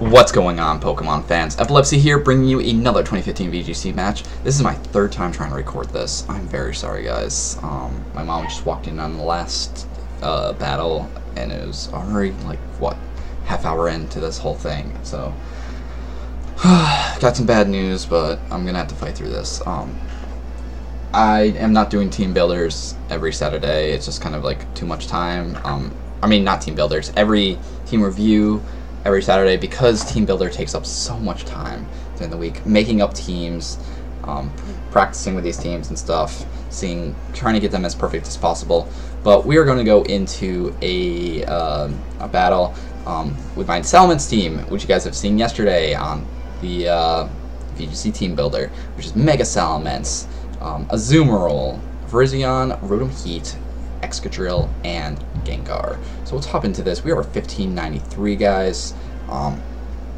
What's going on, Pokemon fans? EpilepZ here, bringing you another 2015 VGC match. This is my third time trying to record this. I'm very sorry, guys. My mom just walked in on the last battle, and it was already, like, what, half hour into this whole thing. So, got some bad news, but I'm gonna have to fight through this. I am not doing team builders every Saturday. It's just kind of like too much time. I mean, not team builders. Every team review every Saturday, because team builder takes up so much time during the week, making up teams, practicing with these teams and stuff, trying to get them as perfect as possible. But we are going to go into a battle with my Salamence team, which you guys have seen yesterday on the VGC team builder, which is Mega Salamence, Azumarill, Virizion, Rotom Heat, Excadrill, and Gengar. So let's hop into this. We are 1593, guys.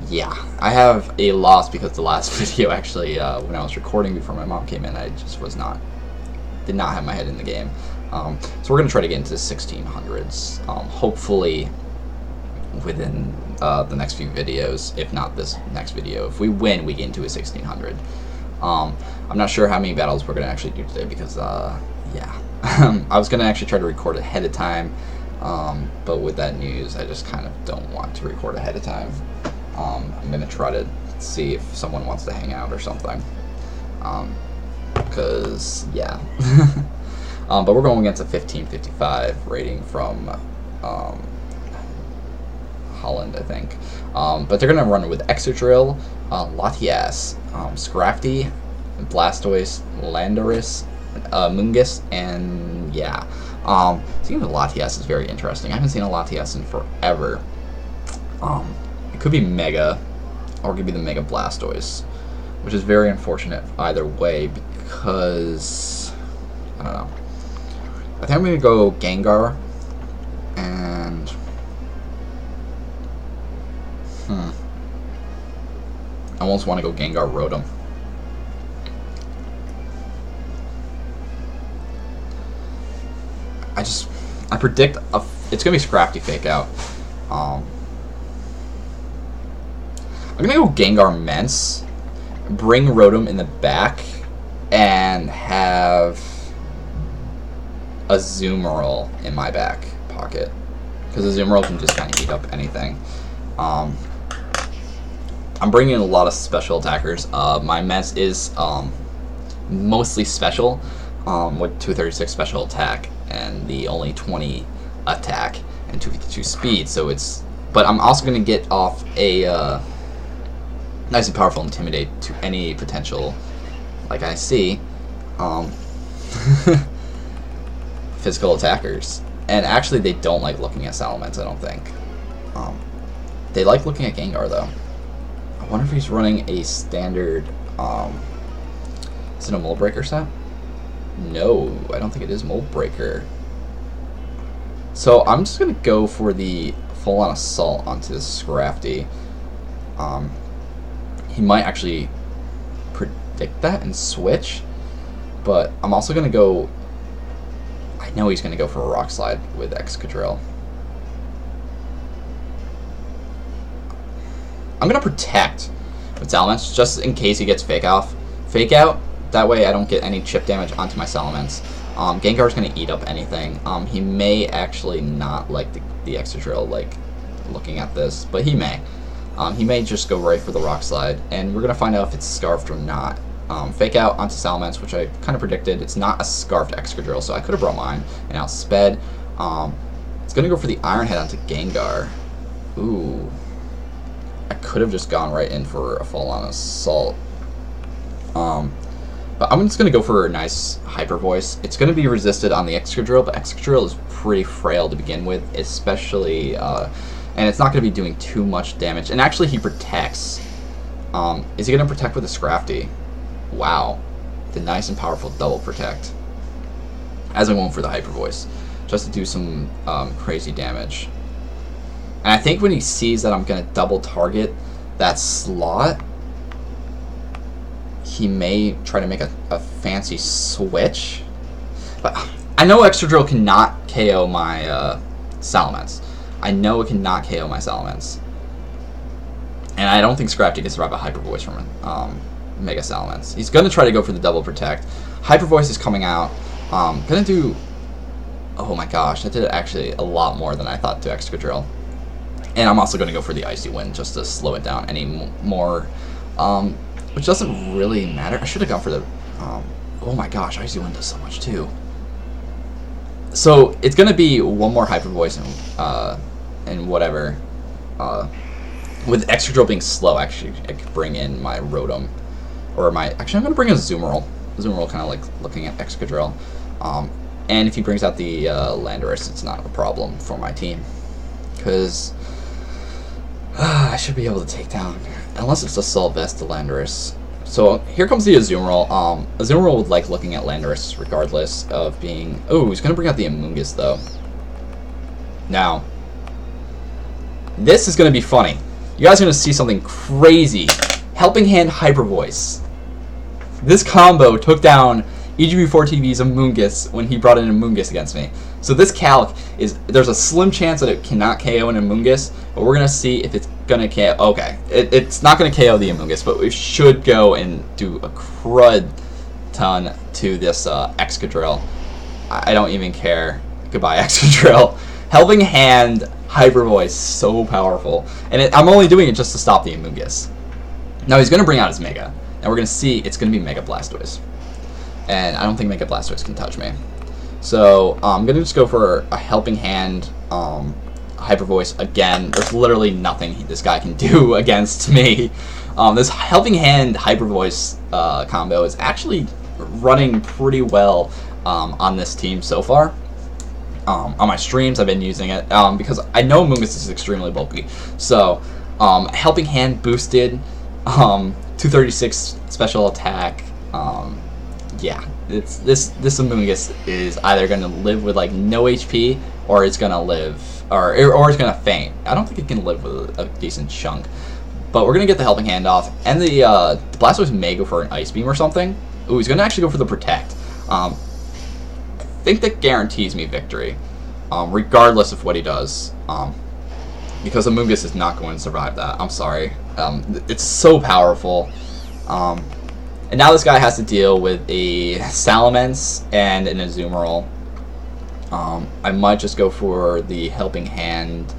Yeah, I have a loss because the last video, actually, when I was recording before my mom came in, I just did not have my head in the game. So we're going to try to get into the 1600s, hopefully within the next few videos, if not this next video. If we win, we get into a 1600. I'm not sure how many battles we're going to actually do today because, yeah. I was going to actually try to record ahead of time, but with that news, I just kind of don't want to record ahead of time. I'm going to try to see if someone wants to hang out or something, because, yeah. But we're going against a 1555 rating from Holland, I think. But they're going to run with Excadrill, Latias, Scrafty, Blastoise, Landorus, Mungus, and yeah. Seeing the Latias is very interesting. I haven't seen a Latias in forever. It could be Mega, or it could be the Mega Blastoise, which is very unfortunate either way because, I don't know. I think I'm going to go Gengar, and I almost want to go Gengar Rotom. I predict it's gonna be Scrafty Fake Out. I'm gonna go Gengar Mence, bring Rotom in the back, and have Azumarill in my back pocket, because Azumarill can just kind of eat up anything. I'm bringing in a lot of special attackers. My Mence is mostly special, with 236 special attack and the only 20 attack and 252 speed. So but I'm also going to get off a nice and powerful Intimidate to any potential, like I see, physical attackers. And actually, they don't like looking at Salamence, I don't think. They like looking at Gengar, though. I wonder if he's running a standard, is it a Mold Breaker set? No, I don't think it is Mold Breaker. So I'm just going to go for the full-on assault onto this Scrafty. He might actually predict that and switch, but I'm also going to go, I know he's going to go for a Rock Slide with Excadrill. I'm going to protect with Salamence just in case he gets Fake Out. That way I don't get any chip damage onto my Salamence. Gengar's going to eat up anything. He may actually not like the Excadrill, like, looking at this, but he may. He may just go right for the Rock Slide, and we're going to find out if it's Scarfed or not. Fake Out onto Salamence, which I kind of predicted. It's not a Scarfed Excadrill, so I could have brought mine and outsped. It's going to go for the Iron Head onto Gengar. Ooh. I could have just gone right in for a full-on assault. But I'm just going to go for a nice Hyper Voice. It's going to be resisted on the Excadrill, but Excadrill is pretty frail to begin with, especially, and it's not going to be doing too much damage. And actually, he protects. Is he going to protect with a Scrafty? Wow. The nice and powerful double protect. As I'm going for the Hyper Voice, just to do some crazy damage. And I think when he sees that I'm going to double target that slot, he may try to make a fancy switch. But I know Excadrill cannot KO my Salamence. I know it cannot KO my Salamence. And And I don't think Scrafty can survive a Hyper Voice from Mega Salamence. He's going to try to go for the double protect. Hyper Voice is coming out. Going to do... Oh my gosh, that did actually a lot more than I thought to Excadrill. And I'm also going to go for the Icy Wind just to slow it down any more. Which doesn't really matter. I should have gone for the... oh my gosh, Icy Wind does so much too. So it's going to be one more Hyper Voice and whatever. With Excadrill being slow, actually, I could bring in my Rotom. Or my... Actually, I'm going to bring a Azumarill. Azumarill kind of like looking at Excadrill. And if he brings out the Landorus, it's not a problem for my team. Because I should be able to take down... Unless it's a Sylvester Landorus. So here comes the Azumarill. Azumarill would like looking at Landorus regardless of being... Oh, he's going to bring out the Amoonguss, though. Now, this is going to be funny. You guys are going to see something crazy. Helping Hand Hyper Voice. This combo took down EGB4TV's Amoonguss when he brought in Amoonguss against me. So this calc is, there's a slim chance that it cannot KO an Amoonguss, but we're going to see if it's going to KO. Okay, it's not going to KO the Amoonguss, but we should go and do a crud ton to this Excadrill. I don't even care. Goodbye, Excadrill. Helping Hand Hyper Voice, so powerful. And I'm only doing it just to stop the Amoonguss. Now he's going to bring out his Mega. And we're going to see it's going to be Mega Blastoise. And I don't think Mega Blastoise can touch me. So I'm going to just go for a Helping Hand Hyper Voice again. There's literally nothing this guy can do against me. This Helping Hand Hyper Voice combo is actually running pretty well on this team so far. On my streams, I've been using it because I know Amoonguss is extremely bulky. So Helping Hand boosted 236 special attack. Yeah, this Amoonguss is either going to live with like no HP or it's going to live or it's going to faint. I don't think it can live with a decent chunk. But we're going to get the Helping Hand off, and the Blastoise may go for an Ice Beam or something. Ooh, he's going to actually go for the Protect. I think that guarantees me victory, regardless of what he does. Because Amoonguss is not going to survive that. I'm sorry. It's so powerful. And now this guy has to deal with a Salamence and an Azumarill. I might just go for the Helping Hand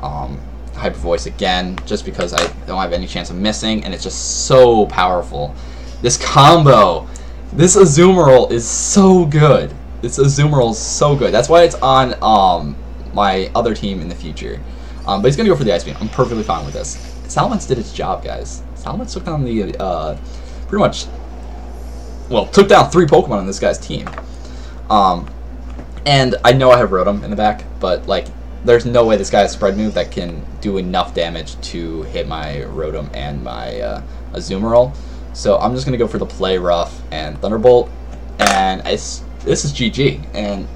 Hyper Voice again, just because I don't have any chance of missing, and it's just so powerful. This combo, this Azumarill is so good. This Azumarill is so good. That's why it's on my other team in the future. But he's going to go for the Ice Beam. I'm perfectly fine with this. Salamence did its job, guys. Salamence took down the, pretty much, well, took down 3 Pokemon on this guy's team. And I know I have Rotom in the back, but, like, there's no way this guy has Spread Move that can do enough damage to hit my Rotom and my Azumarill. So I'm just going to go for the Play Rough and Thunderbolt. And this is GG. And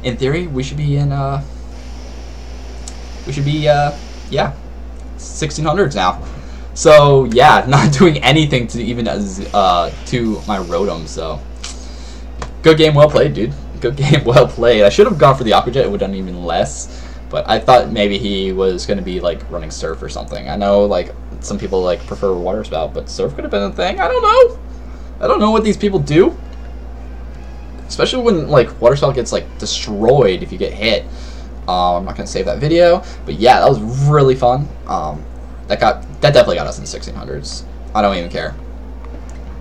in theory, we should be in, yeah, 1600s now. So yeah, not doing anything to even to my Rotom. So good game, well played, dude. Good game, well played. I should have gone for the Aqua Jet. It would have done even less. But I thought maybe he was going to be like running Surf or something. I know like some people like prefer Water Spout, but Surf could have been a thing. I don't know. I don't know what these people do. Especially when like Water Spout gets like destroyed if you get hit. I'm not going to save that video, but yeah, that was really fun. That definitely got us in the 1600s. I don't even care.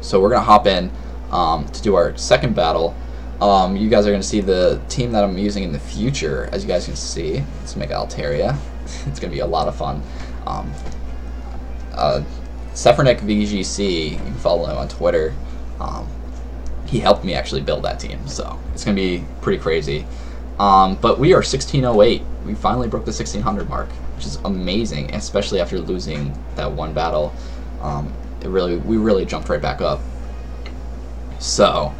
So we're going to hop in to do our second battle. You guys are going to see the team that I'm using in the future, as you guys can see. Let's make Altaria. It's going to be a lot of fun. Sepharnic VGC, you can follow him on Twitter. He helped me actually build that team, so it's going to be pretty crazy. But we are 1608. We finally broke the 1600 mark, which is amazing, especially after losing that one battle. We really jumped right back up. So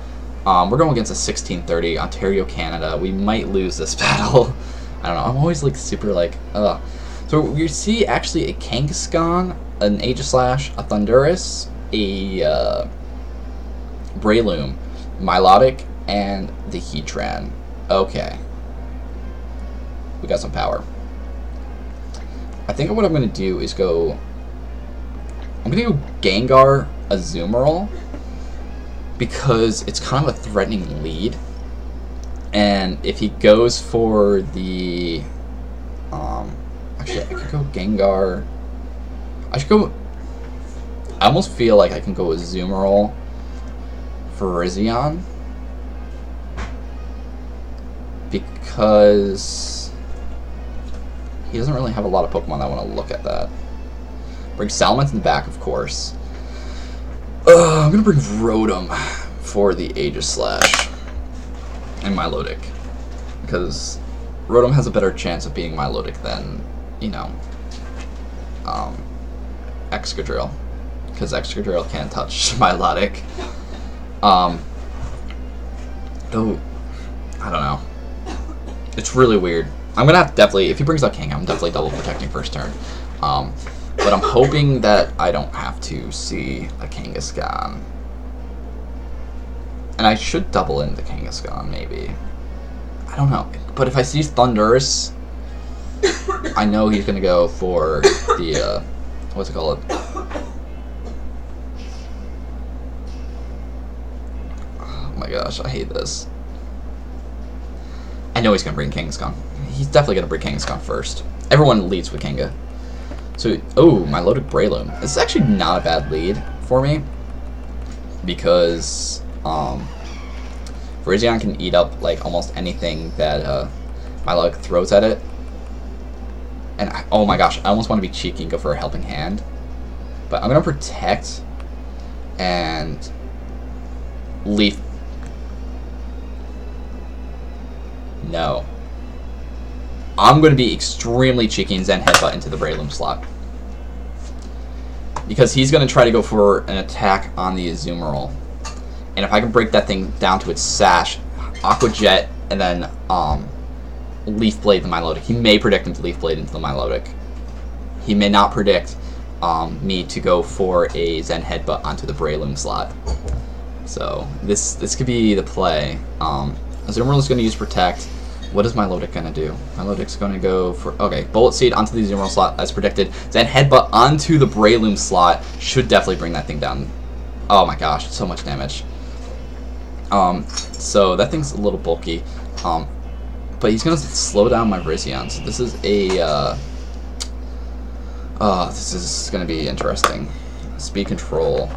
we're going against a 1630 Ontario, Canada. We might lose this battle. I don't know. I'm always like super like ugh. So we see actually a Kangaskhan, an Aegislash, a Thundurus, a Breloom, Milotic, and the Heatran. Okay. We got some power. I think what I'm going to do is go I'm gonna go Gengar Azumarill because it's kind of a threatening lead. And if he goes for the... actually, I could go Gengar... I should go... I almost feel like I can go with Azumarill for Virizion. Because he doesn't really have a lot of Pokemon that want to look at that. Bring Salamence in the back, of course. I'm going to bring Rotom for the Aegislash and Milotic. Because Rotom has a better chance of beating Milotic than, you know, Excadrill. Because Excadrill can't touch Milotic. Though, I don't know. It's really weird. I'm gonna have to definitely, if he brings out King, I'm definitely double protecting first turn. But I'm hoping that I don't have to see a Kangaskhan. And I should double into Kangaskhan, maybe. I don't know. But if I see Thundurus, I know he's gonna go for the, what's it called? Oh my gosh, I hate this. I know he's going to bring Kangaskhan. He's definitely going to bring Kangaskhan first. Everyone leads with Kanga. So, oh, Milotic Breloom. This is actually not a bad lead for me. Because, Virizion can eat up, like, almost anything that, Milotic throws at it. And, oh my gosh, I almost want to be cheeky and go for a Helping Hand. But I'm going to Protect and Leaf. No. I'm going to be extremely cheeky and Zen Headbutt into the Breloom slot. Because he's going to try to go for an attack on the Azumarill. And if I can break that thing down to its Sash, Aqua Jet, and then Leaf Blade the Milotic. He may predict him to Leaf Blade into the Milotic. He may not predict me to go for a Zen Headbutt onto the Breloom slot. So this could be the play. Azumarill is going to use Protect. What is Milotic going to do? Milotic's going to go for... Okay, Bullet Seed onto the Azumarill slot as predicted. Then Headbutt onto the Breloom slot. Should definitely bring that thing down. Oh my gosh, so much damage. So that thing's a little bulky. But he's going to slow down my Virizion. So this is a... this is going to be interesting. Speed Control.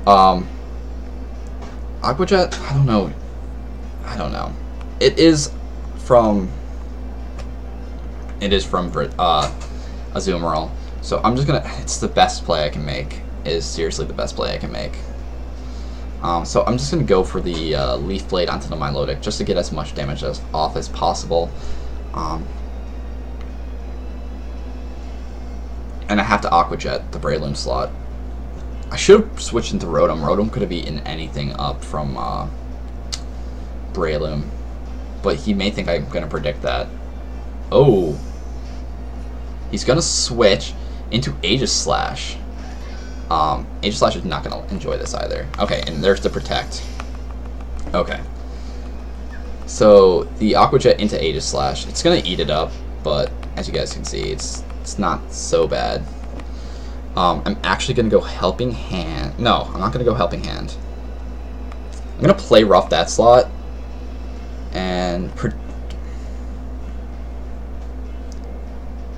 Aqua Jet? I don't know. It is from Azumarill. So I'm just gonna, it's the best play I can make. It is seriously the best play I can make. So I'm just gonna go for the Leaf Blade onto the Milotic just to get as much damage off as possible. And I have to Aqua Jet the Breloom slot. I should have switched into Rotom. Rotom could have eaten anything up from Breloom. But he may think I'm going to predict that. Oh. He's going to switch into Aegislash. Aegislash is not going to enjoy this either. Okay, and there's the Protect. Okay. So, the Aqua Jet into Aegislash. It's going to eat it up, but as you guys can see, it's not so bad. I'm actually going to go Helping Hand. No, I'm not going to go Helping Hand. I'm going to play Rough that slot. And...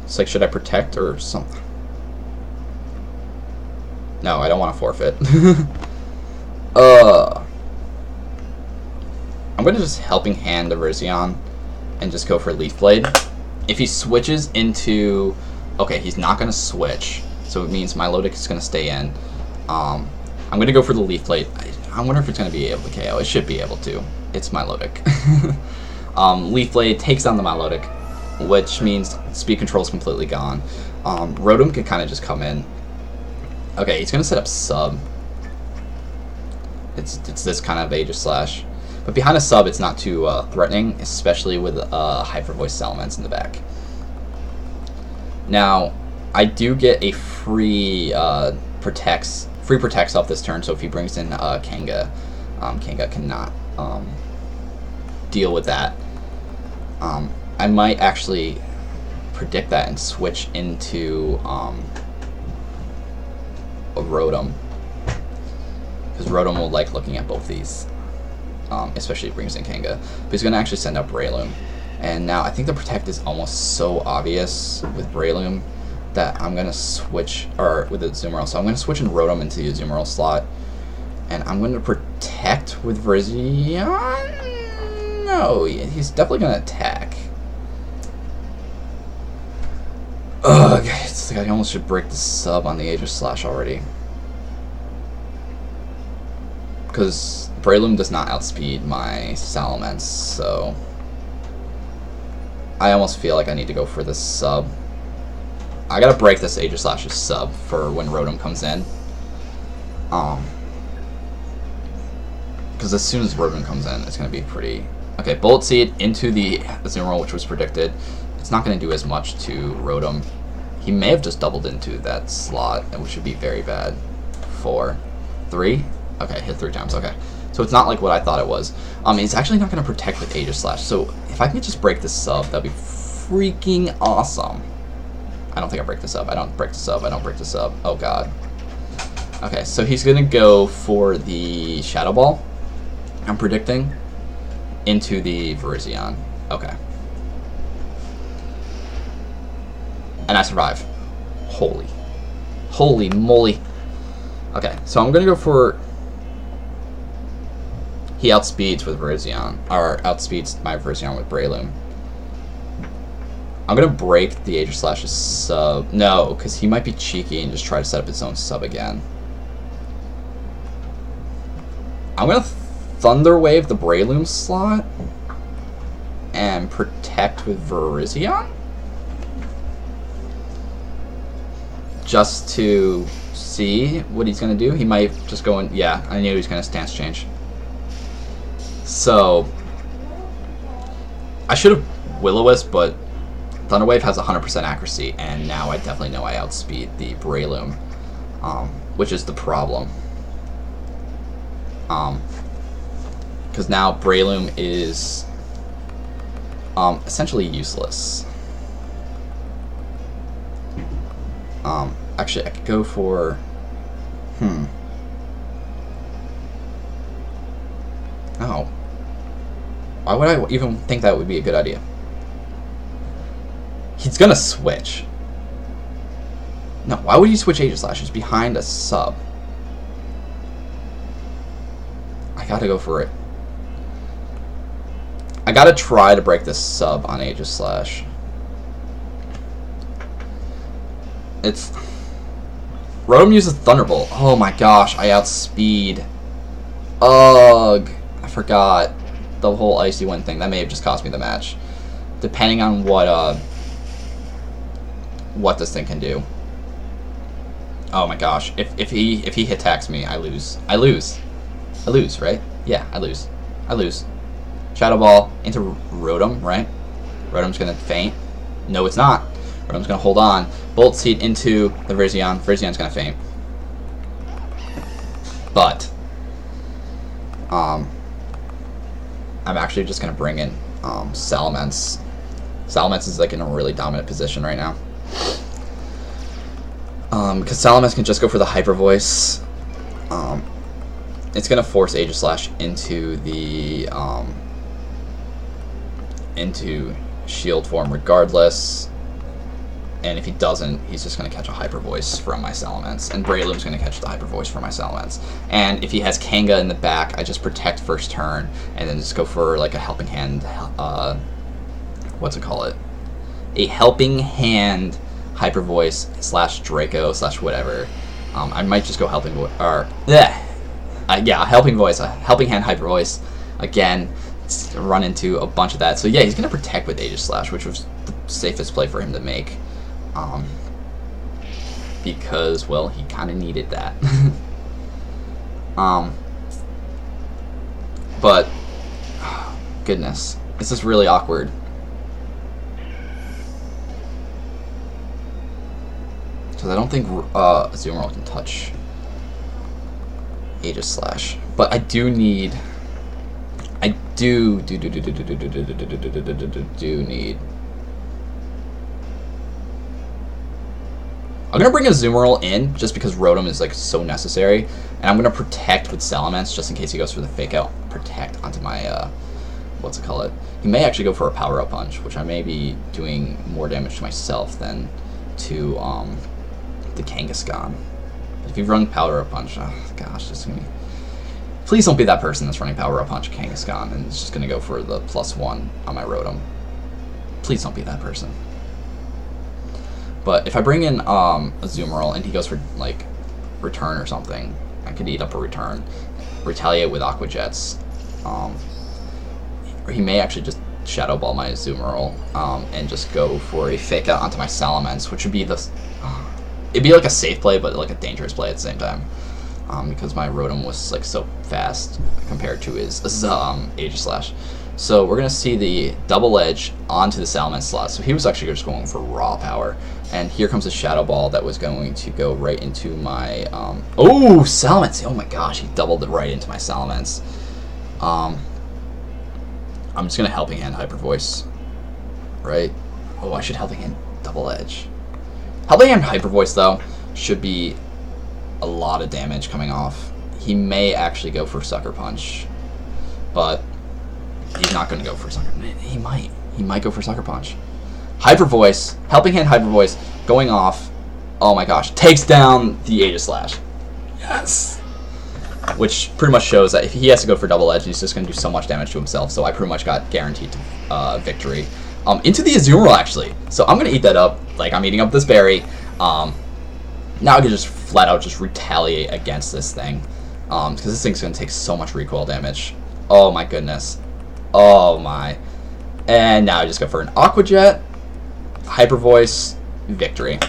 It's like, should I Protect or something? No, I don't want to forfeit. I'm going to just Helping Hand the Virizion and just go for Leaf Blade. If he switches into... Okay, he's not going to switch. So it means Milotic is going to stay in. I'm going to go for the Leaf Blade. I wonder if it's going to be able to KO. It should be able to. It's Milotic. Leaf Blade takes down the Milotic, which means Speed Control is completely gone. Rotom can kind of just come in. Okay, he's going to set up Sub. It's this kind of Aegislash. But behind a Sub, it's not too threatening, especially with Hyper Voice Salamence in the back. Now, I do get a free protects off this turn, so if he brings in Kanga, Kanga cannot deal with that. I might actually predict that and switch into of Rotom. Because Rotom will like looking at both these. Especially if it brings in Kanga. But he's going to actually send out Breloom. And now I think the Protect is almost so obvious with Breloom that I'm going to switch, or with the Azumarill. So I'm going to switch in Rotom into the Azumarill slot. And I'm going to Protect with Virizion? No, he's definitely going to attack. Ugh, it's like I almost should break the sub on the Aegis Slash already. Because Breloom does not outspeed my Salamence, so I almost feel like I need to go for this sub. I gotta break this Aegis Slash's sub for when Rotom comes in. Because as soon as Rotom comes in, it's gonna be pretty... Okay, Bullet Seed into the Azumarill, which was predicted. It's not gonna do as much to Rotom. He may have just doubled into that slot, which would be very bad. 4, 3. Okay, hit 3 times. Okay, so it's not like what I thought it was. It's actually not gonna protect with Aegis Slash. So if I can just break this sub, that'd be freaking awesome. I don't think I break this up. I don't break this up. I don't break this up. Oh god. Okay, so he's gonna go for the Shadow Ball. I'm predicting into the Virizion. Okay. And I survive. Holy moly. Okay, so I'm gonna go for... He outspeeds with Virizion, or outspeeds my Virizion with Breloom. I'm gonna break the Aegis Slash's sub. No, because he might be cheeky and just try to set up his own sub again. I'm gonna Thunder Wave the Breloom slot and Protect with Virizion? Just to see what he's gonna do. He might just go in. Yeah, I knew he was gonna stance change. So I should have Will-O-Wisp, but Thunder Wave has 100% accuracy, and now I definitely know I outspeed the Breloom, which is the problem. Because now Breloom is essentially useless. Actually, I could go for... Oh. Why would I even think that would be a good idea? He's gonna switch. No, why would you switch Aegis Slash? He's behind a sub. I gotta go for it. I gotta try to break this sub on Aegis Slash. It's... Rotom uses Thunderbolt. Oh my gosh, I outspeed. Ugh. I forgot the whole Icy Wind thing. That may have just cost me the match. Depending on what this thing can do. Oh my gosh. If he attacks me, I lose. I lose, right? Yeah, I lose. Shadow Ball into Rotom, right? Rotom's gonna faint. No, it's not. Rotom's gonna hold on. Bolt Seed into the Virizion. Virizion's gonna faint. But I'm actually just gonna bring in Salamence. Salamence is like in a really dominant position right now. Because Salamence can just go for the Hyper Voice. It's gonna force Aegis Slash into the into Shield form regardless. And if he doesn't, he's just going to catch a Hyper Voice from my Salamence. And Breloom's going to catch the Hyper Voice from my Salamence. And if he has Kanga in the back, I just Protect first turn, and then just go for like a Helping Hand, what's it call it? A Helping Hand Hyper Voice / Draco / whatever. I might just go Helping Voice, or, yeah, Helping Voice, a Helping Hand Hyper Voice. Again, run into a bunch of that. So yeah, he's going to Protect with Aegis Slash, which was the safest play for him to make. Because, well, he kind of needed that. But, goodness, this is really awkward. Because I don't think Azumarill can touch Aegis Slash. But I do need... I do need... I'm gonna bring a Azumarill in just because Rotom is like so necessary, and I'm gonna protect with Salamence just in case he goes for the fake out protect onto my what's it called? He may actually go for a power up punch, which I may be doing more damage to myself than to the Kangaskhan. If you run power up punch, oh gosh, this is gonna be. Please don't be that person that's running power up punch Kangaskhan and is just gonna go for the +1 on my Rotom. Please don't be that person. But if I bring in a Azumarill and he goes for like return or something, I could eat up a return, retaliate with Aqua Jets, or he may actually just Shadow Ball my Azumarill and just go for a fake out onto my Salamence, which would be the it'd be like a safe play but like a dangerous play at the same time, because my Rotom was like so fast compared to his Aegislash. So we're gonna see the double edge onto the Salamence slot. So he was actually just going for raw power, and here comes a Shadow Ball that was going to go right into my oh, Salamence! Oh my gosh, he doubled it right into my Salamence. I'm just gonna Helping Hand Hyper Voice, right? Oh, I should Helping Hand double edge. Helping Hand Hyper Voice though should be a lot of damage coming off. He may actually go for Sucker Punch, but he's not going to go for Sucker. He might go for Sucker Punch. Hyper Voice, Helping Hand Hyper Voice going off. Oh my gosh, takes down the Aegislash. Yes. Which pretty much shows that if he has to go for double edge, he's just going to do so much damage to himself. So I pretty much got guaranteed victory. Into the Azumarill actually. So I'm going to eat that up. Like I'm eating up this berry. Now I can just flat out just retaliate against this thing. Because this thing's going to take so much recoil damage. Oh my goodness. Oh my. And now I just go for an Aqua Jet, Hyper Voice, victory.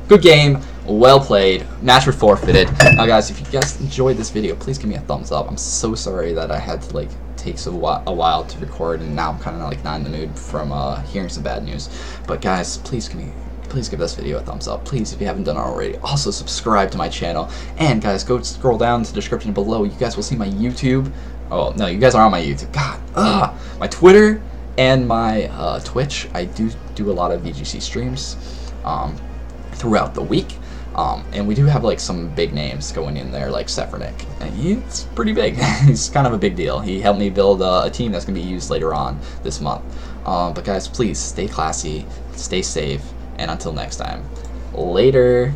Good game, well played, match was forfeited. Now guys, if you guys enjoyed this video, please give me a thumbs up. I'm so sorry that I had to like take a while to record, and now I'm kind of like not in the mood from hearing some bad news. But guys, please give this video a thumbs up. Please, if you haven't done it already, also subscribe to my channel. And guys, go scroll down to the description below. You guys will see my YouTube. Oh, no, you guys are on my YouTube. God, my Twitter and my Twitch. I do a lot of VGC streams throughout the week. And we do have like some big names going in there, like Sephernic. And he's pretty big. He's kind of a big deal. He helped me build a team that's going to be used later on this month. But guys, please stay classy, stay safe, and until next time, later.